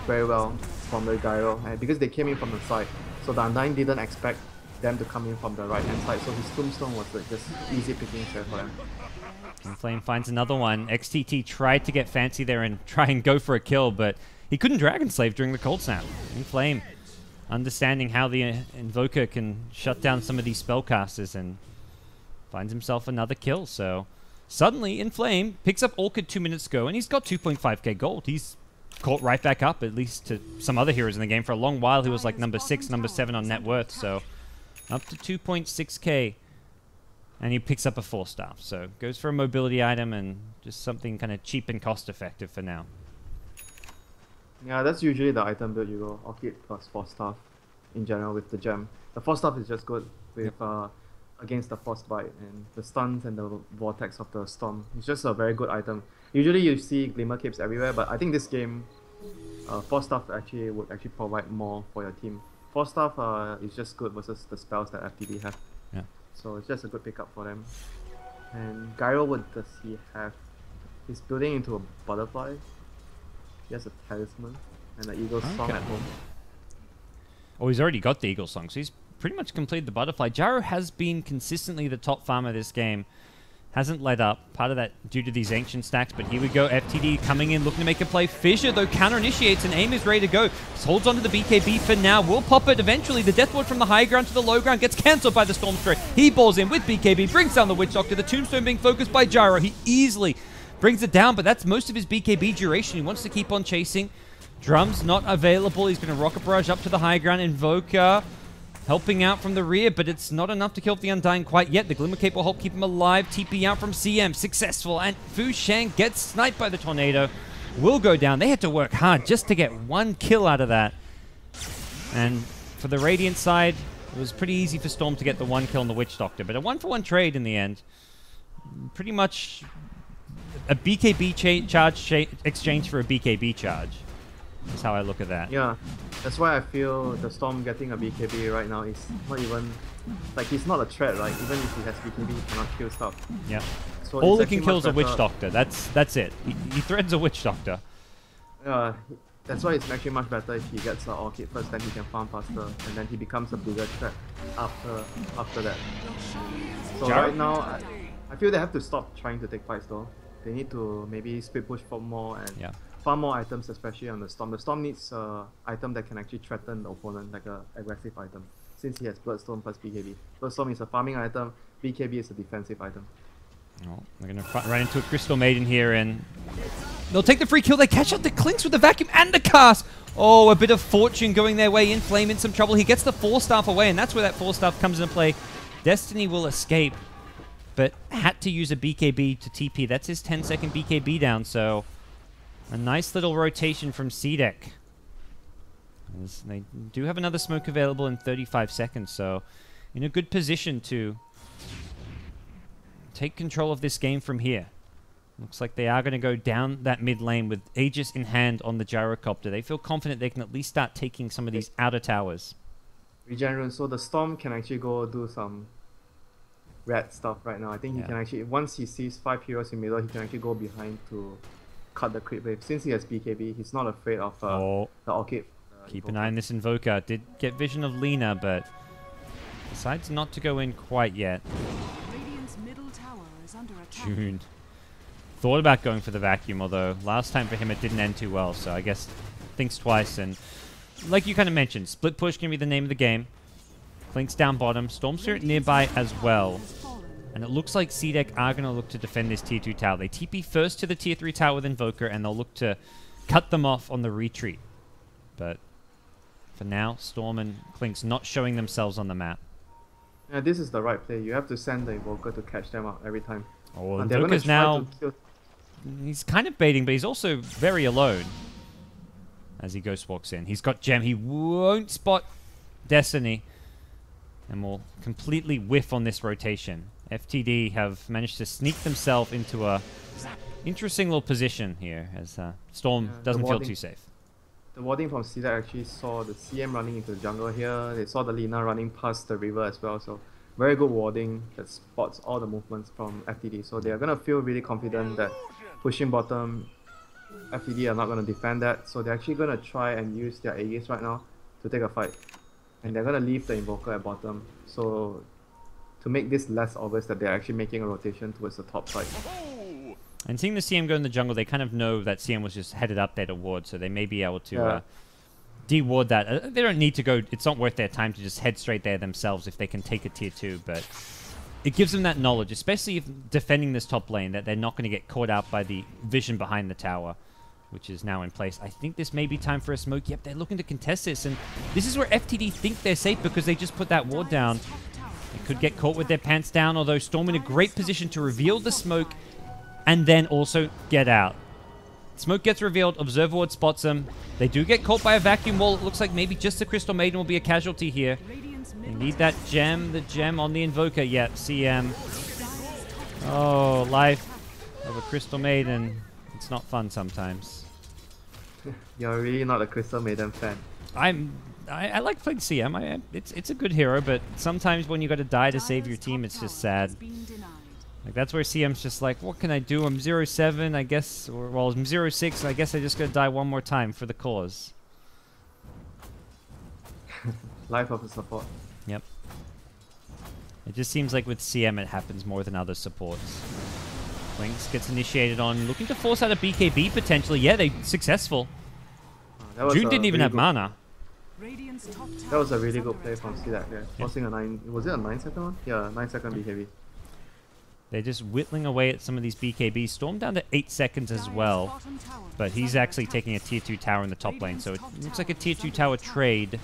very well from the gyro, and because they came in from the side. So the Undying didn't expect them to come in from the right-hand side, so his Tombstone was just easy picking for them. Flame finds another one. XTT tried to get fancy there and try and go for a kill, but he couldn't Dragon Slave during the cold snap. Flame understanding how the Invoker can shut down some of these spellcasters and finds himself another kill. So suddenly, Inflame picks up Orchid 2 minutes ago, and he's got 2.5k gold. He's caught right back up, at least to some other heroes in the game. For a long while, he was like number 6, number 7 on net worth, so up to 2.6k. And he picks up a 4-star, so goes for a mobility item and just something kind of cheap and cost-effective for now. Yeah, that's usually the item build you go. Orchid plus 4-star in general with the gem. The 4-star is just good with against the Force Bite and the stuns and the vortex of the storm. It's just a very good item. Usually you see Glimmer Capes everywhere, but I think this game, Force Staff actually would actually provide more for your team. Force Staff is just good versus the spells that FTD have. Yeah. So it's just a good pickup for them. And Gyro, what does he have? He's building into a butterfly. He has a talisman and an eagle song at home. Oh, he's already got the Eagle Song, so he's pretty much completed the Butterfly. Gyro has been consistently the top farmer this game. Hasn't let up. Part of that due to these ancient stacks, but here we go. FTD coming in, looking to make a play. Fissure, though, counter-initiates, and aim is ready to go. Just holds onto the BKB for now. Will pop it eventually. The Death Ward from the high ground to the low ground gets cancelled by the Storm Spirit. He balls in with BKB, brings down the Witch Doctor. The Tombstone being focused by Gyro. He easily brings it down, but that's most of his BKB duration. He wants to keep on chasing. Drums not available. He's going to Rocket Barrage up to the high ground. Invoker helping out from the rear, but it's not enough to kill off the Undying quite yet. The Glimmer Cape will help keep him alive. TP out from CM. Successful. And Fu Shang gets sniped by the Tornado. Will go down. They had to work hard just to get one kill out of that. And for the Radiant side, it was pretty easy for Storm to get the one kill on the Witch Doctor, but a 1-for-1 trade in the end. Pretty much a BKB charge exchange for a BKB charge. That's how I look at that. Yeah, that's why I feel the Storm getting a BKB right now is not even... Like, he's not a threat, right? Even if he has BKB, he cannot kill stuff. Yeah. So all he can kill is a Witch Doctor. That's it. He threads a Witch Doctor. Yeah, that's why it's actually much better if he gets the Orchid first, then he can farm faster, and then he becomes a bigger threat after that. So right now, I feel they have to stop trying to take fights though. They need to maybe split push for more and farm more items, especially on the Storm. The Storm needs an item that can actually threaten the opponent, like an aggressive item, since he has Bloodstone plus BKB. Bloodstone is a farming item, BKB is a defensive item. Oh, they're going to run into a Crystal Maiden here, and they'll take the free kill. They catch out the Clinks with the vacuum and the cast. Oh, a bit of fortune going their way in. Flame in some trouble. He gets the Force Staff away, and that's where that Force Staff comes into play. Destiny will escape, but had to use a BKB to TP. That's his 10-second BKB down, so a nice little rotation from CDEC. They do have another smoke available in 35 seconds, so in a good position to take control of this game from here. Looks like they are going to go down that mid lane with Aegis in hand on the Gyrocopter. They feel confident they can at least start taking some of these outer towers. Regenerate, so the Storm can actually go do some red stuff right now. I think he can actually, once he sees 5 heroes in middle, he can actually go behind to cut the creep wave. Since he has BKB, he's not afraid of the Orchid. Keep an eye on this Invoker. Did get vision of Lina, but decides not to go in quite yet. June. Thought about going for the vacuum, although last time for him it didn't end too well, so I guess thinks twice. And like you kind of mentioned, split push can be the name of the game. Clinks down bottom, Storm Spirit nearby as well. And it looks like CDEC are going to look to defend this tier 2 tower. They TP first to the tier 3 tower with Invoker, and they'll look to cut them off on the retreat. But for now, Storm and Clinks not showing themselves on the map. Yeah, this is the right play. You have to send the Invoker to catch them out every time. Oh, Invoker's now... He's kind of baiting, but he's also very alone as he Ghost walks in. He's got Gem. He won't spot Destiny and will completely whiff on this rotation. FTD have managed to sneak themselves into a interesting little position here as Storm doesn't feel too safe. The warding from CDEC actually saw the CM running into the jungle here. They saw the Lina running past the river as well. So very good warding that spots all the movements from FTD. So they are going to feel really confident that pushing bottom, FTD are not going to defend that. So they're actually going to try and use their Aegis right now to take a fight. And they're going to leave the Invoker at bottom. So to make this less obvious that they're actually making a rotation towards the top side. And seeing the CM go in the jungle, they kind of know that CM was just headed up there to ward, so they may be able to de-ward that. They don't need to go, it's not worth their time to just head straight there themselves if they can take a tier 2, but it gives them that knowledge, especially if defending this top lane, that they're not going to get caught out by the vision behind the tower, which is now in place. I think this may be time for a smoke. Yep, they're looking to contest this, and this is where FTD think they're safe because they just put that ward down. They could get caught with their pants down, although Storm in a great position to reveal the smoke and then also get out. Smoke gets revealed, Observer Ward spots them. They do get caught by a vacuum wall. It looks like maybe just the Crystal Maiden will be a casualty here. You need that gem, the gem on the Invoker. Yep, CM. Oh, life of a Crystal Maiden. It's not fun sometimes. You're really not a Crystal Maiden fan. I like playing CM. It's a good hero, but sometimes when you got to die to save your team, it's just sad. Like that's where CM's just like, what can I do? I'm 0-7, I guess, or well, I'm 0-6. I guess I just gotta die one more time for the cause. Life of a support. Yep. It just seems like with CM it happens more than other supports. Lynx gets initiated on, looking to force out a BKB potentially. Yeah, they successful. June didn't even have mana. That was a really good play from Sidak there. Forcing a 9, was it a 9-second one? Yeah, 9-second BKB. They're just whittling away at some of these BKBs. Storm down to 8 seconds as well. But he's actually taking a tier 2 tower in the top lane. So it looks like a tier 2 tower trade.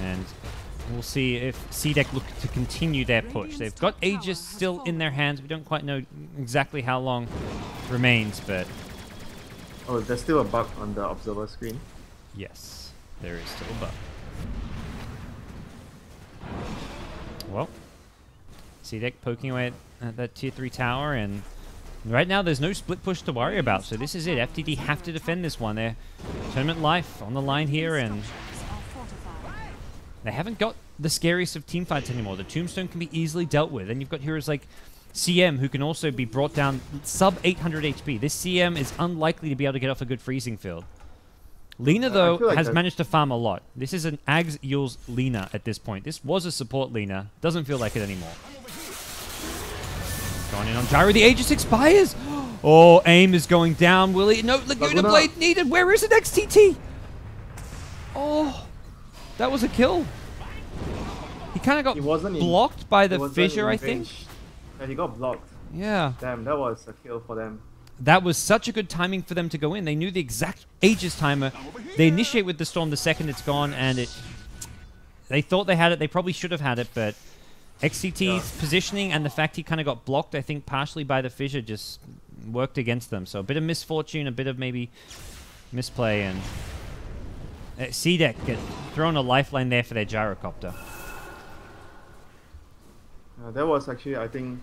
And we'll see if Sidak look to continue their push. They've got Aegis still in their hands. We don't quite know exactly how long remains, but... Oh, there's still a bug on the observer screen. Yes, there is still a bug. Well, Sidak poking away at that tier 3 tower, and right now there's no split push to worry about, so this is it. FTD have to defend this one. Their tournament life on the line here, and they haven't got the scariest of teamfights anymore. The Tombstone can be easily dealt with, and you've got heroes like CM who can also be brought down sub 800 HP. This CM is unlikely to be able to get off a good freezing field. Lina, though, like has managed to farm a lot. This is an Ags Yules Lina at this point. This was a support Lina. Doesn't feel like it anymore. Going in on Gyro. The Aegis expires. Oh, aim is going down. Will he? No, Laguna Blade needed. Where is it? XTT. Oh, that was a kill. He kind of got blocked by the fissure, I think. Yeah, he got blocked. Yeah. Damn, that was a kill for them. That was such a good timing for them to go in. They knew the exact Aegis timer. They initiate with the Storm the second it's gone, and they thought they had it. They probably should have had it, but XCT's positioning and the fact he kind of got blocked, I think, partially by the fissure just worked against them. So a bit of misfortune, a bit of maybe misplay, and Sidak get thrown a lifeline there for their gyrocopter. That was actually, I think,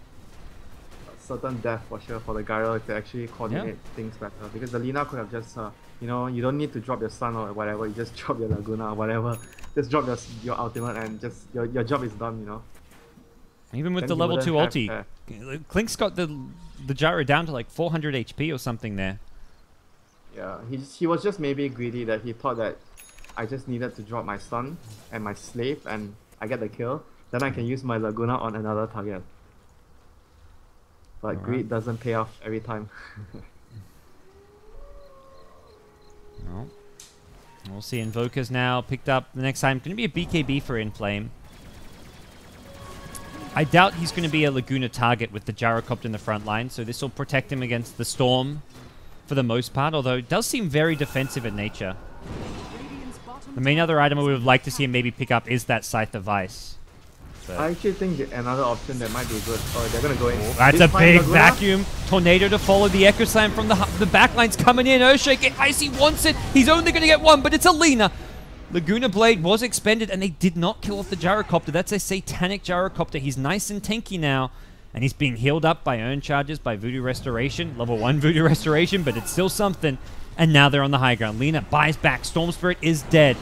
certain death for sure for the Gyro if they actually coordinate things better, because the Lina could have just you know, you don't need to drop your stun or whatever, you just drop your Laguna or whatever, just drop your ultimate and just your job is done, you know. Even with the level 2 ulti, Klink's got the Gyro down to like 400 HP or something there. Yeah, he was just maybe greedy that he thought that I just needed to drop my stun and my slave and I get the kill, then I can use my Laguna on another target. But greed doesn't pay off every time. No. We'll see. Invoker's now picked up. The next time, going to be a BKB for Inflame. I doubt he's going to be a Laguna target with the gyrocopter in the front line, so this will protect him against the Storm for the most part, although it does seem very defensive in nature. The main other item I would have liked to see him maybe pick up is that Scythe of Vice. But I actually think another option that might be good. Oh, they're gonna go in. That's a big vacuum. Tornado to follow the Echo Slam from the backline's coming in. Earthshake, Icy wants it. He's only gonna get one, but it's a Lina. Laguna Blade was expended, and they did not kill off the gyrocopter. That's a satanic gyrocopter. He's nice and tanky now, and he's being healed up by Urn Charges, by Voodoo Restoration. Level 1 Voodoo Restoration, but it's still something. And now they're on the high ground. Lina buys back. Storm Spirit is dead.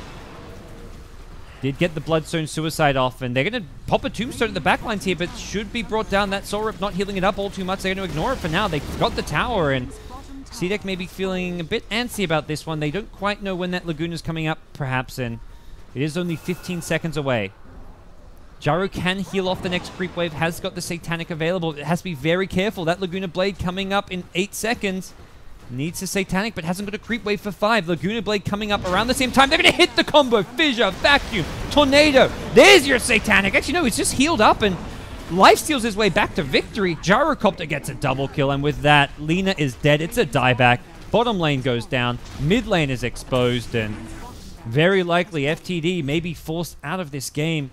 Did get the Bloodstone Suicide off, and they're going to pop a Tombstone at the backlines here, but should be brought down. That Soul Rip not healing it up all too much. They're going to ignore it for now. They've got the tower, and Sidak may be feeling a bit antsy about this one. They don't quite know when that Laguna's coming up, perhaps, and it is only 15 seconds away. Gyro can heal off the next creep wave, has got the Satanic available. It has to be very careful. That Laguna Blade coming up in 8 seconds. Needs a Satanic, but hasn't got a creep wave for 5. Laguna Blade coming up around the same time. They're going to hit the combo. Fissure, Vacuum, Tornado. There's your Satanic. Actually, no, he's just healed up and lifesteals his way back to victory. Gyrocopter gets a double kill, and with that, Lina is dead. It's a dieback. Bottom lane goes down. Mid lane is exposed, and very likely FTD may be forced out of this game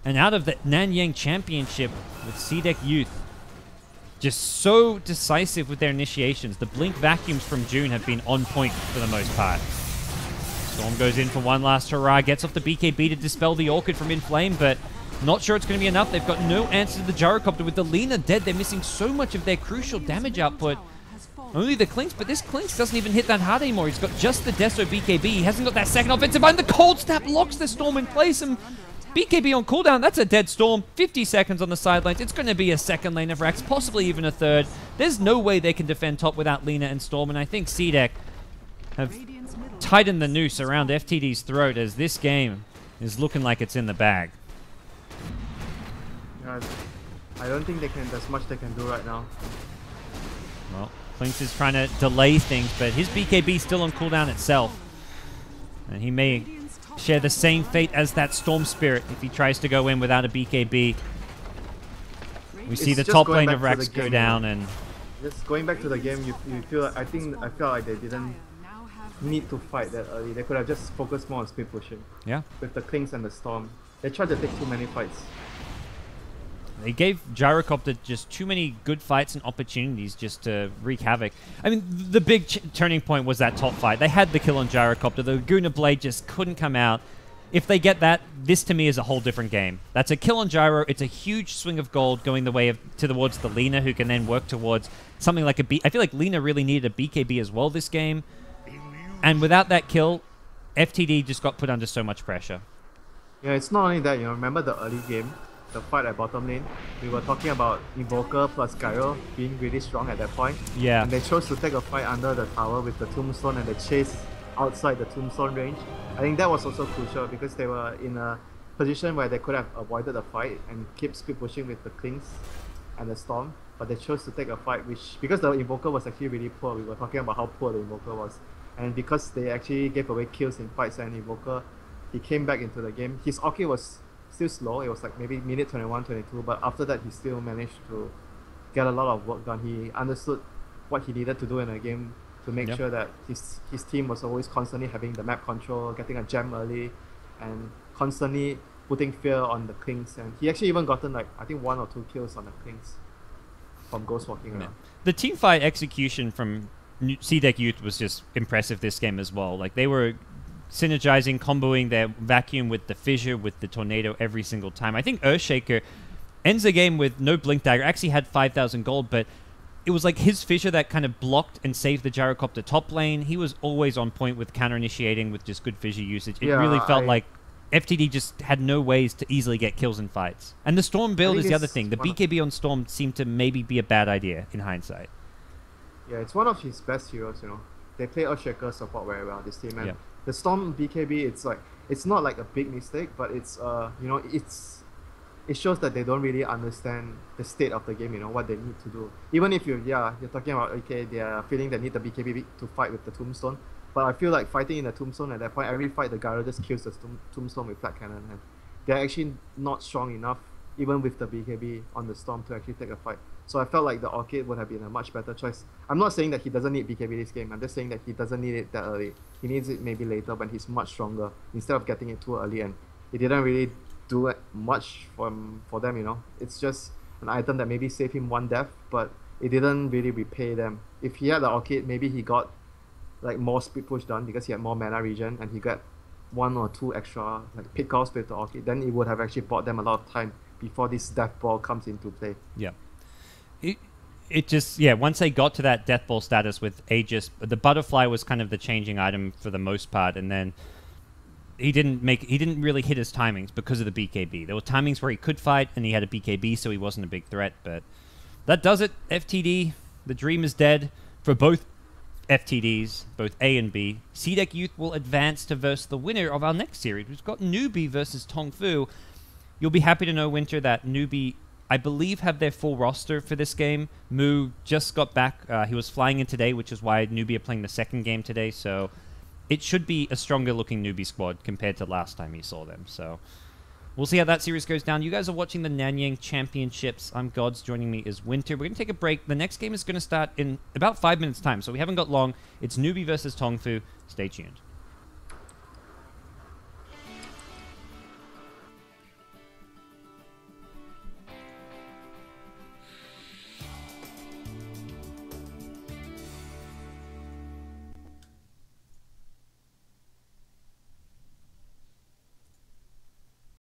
and out of the Nanyang Championship with Sidak Youth. Just so decisive with their initiations. The blink vacuums from June have been on point for the most part. Storm goes in for one last hurrah, gets off the BKB to dispel the Orchid from in flame, but not sure it's going to be enough. They've got no answer to the Gyrocopter. With the Lina dead, they're missing so much of their crucial damage output. Only the Clinks, but this Clinks doesn't even hit that hard anymore. He's got just the Deso BKB. He hasn't got that second offensive button. The Cold Snap locks the Storm in place, and BKB on cooldown, that's a dead Storm. 50 seconds on the sidelines. It's going to be a second lane of Rax, possibly even a third. There's no way they can defend top without Lina and Storm, and I think C-Deck have tightened the noose around FTD's throat as this game is looking like it's in the bag. Yeah, I don't think there's much they can do right now. Well, Clinks is trying to delay things, but his BKB is still on cooldown itself. And he may share the same fate as that Storm Spirit if he tries to go in without a BKB. We see the top lane of Rax go down, and just going back to the game, you feel I felt like they didn't need to fight that early. They could have just focused more on speed pushing. Yeah. With the Clinks and the Storm. They tried to take too many fights. They gave Gyrocopter just too many good fights and opportunities just to wreak havoc. I mean, the big turning point was that top fight. They had the kill on Gyrocopter. The Laguna Blade just couldn't come out. If they get that, this to me is a whole different game. That's a kill on Gyro. It's a huge swing of gold going the way of towards the Lina, who can then work towards something like a B. I feel like Lina really needed a BKB as well this game. And without that kill, FTD just got put under so much pressure. Yeah, it's not only that, you know, remember the early game, the fight at bottom lane? We were talking about Invoker plus Gyro being really strong at that point. Yeah. And they chose to take a fight under the tower with the Tombstone and the chase outside the Tombstone range. I think that was also crucial because they were in a position where they could have avoided the fight and keep speed pushing with the Clinks and the Storm. But they chose to take a fight because the Invoker was actually really poor. We were talking about how poor the Invoker was. And because they actually gave away kills in fights and Invoker, he came back into the game. His Orchid was still slow. It was like maybe minute 21, 22, but after that he still managed to get a lot of work done. He understood what he needed to do in a game to make sure that his team was always constantly having the map control, getting a gem early, and constantly putting fear on the Clinks. And he actually even gotten like, I think 1 or 2 kills on the Clinks from Ghost walking around. The teamfight execution from C-Deck Youth was just impressive this game as well. Like, they were synergizing, comboing their Vacuum with the Fissure, with the Tornado every single time. I think Earthshaker ends the game with no Blink Dagger. Actually had 5,000 gold, but it was like his Fissure that kind of blocked and saved the Gyrocopter top lane. He was always on point with counter-initiating with just good Fissure usage. It really felt like FTD just had no ways to easily get kills in fights. And the Storm build is the other thing. The BKB on Storm seemed to maybe be a bad idea in hindsight. Yeah, it's one of his best heroes, you know. They play Earthshaker support very well, this team. And the Storm BKB, it's not like a big mistake, but it's you know, it shows that they don't really understand the state of the game, you know, what they need to do. Even if you're talking about, okay, they are feeling they need the BKB to fight with the Tombstone, but I feel like fighting in the Tombstone at that point, every fight the Gyro just kills the Tombstone with Flat Cannon, and they're actually not strong enough, even with the BKB on the Storm, to actually take a fight. So I felt like the Orchid would have been a much better choice. I'm not saying that he doesn't need BKB this game, I'm just saying that he doesn't need it that early. He needs it maybe later when he's much stronger, instead of getting it too early, and it didn't really do much for them, you know. It's just an item that maybe saved him 1 death, but it didn't really repay them. If he had the Orchid, maybe he got like more speed push done because he had more mana regen, and he got 1 or 2 extra like pick-offs with the Orchid, then it would have actually bought them a lot of time before this Death Ball comes into play. Yeah. It just, once they got to that Death Ball status with Aegis, the Butterfly was kind of the changing item for the most part, and then he didn't really hit his timings because of the BKB. There were timings where he could fight, and he had a BKB, so he wasn't a big threat, but that does it. FTD, the dream is dead for both FTDs, both A and B. C-Deck Youth will advance to verse the winner of our next series. We've got Newbee versus Tongfu. You'll be happy to know, Winter, that Newbee, I believe, have their full roster for this game. Moo just got back. He was flying in today, which is why Newbee are playing the second game today. So it should be a stronger looking Newbee squad compared to last time you saw them. So we'll see how that series goes down. You guys are watching the Nanyang Championships. I'm Gods. Joining me is Winter. We're going to take a break. The next game is going to start in about 5 minutes' time, so we haven't got long. It's Newbee versus Tongfu. Stay tuned.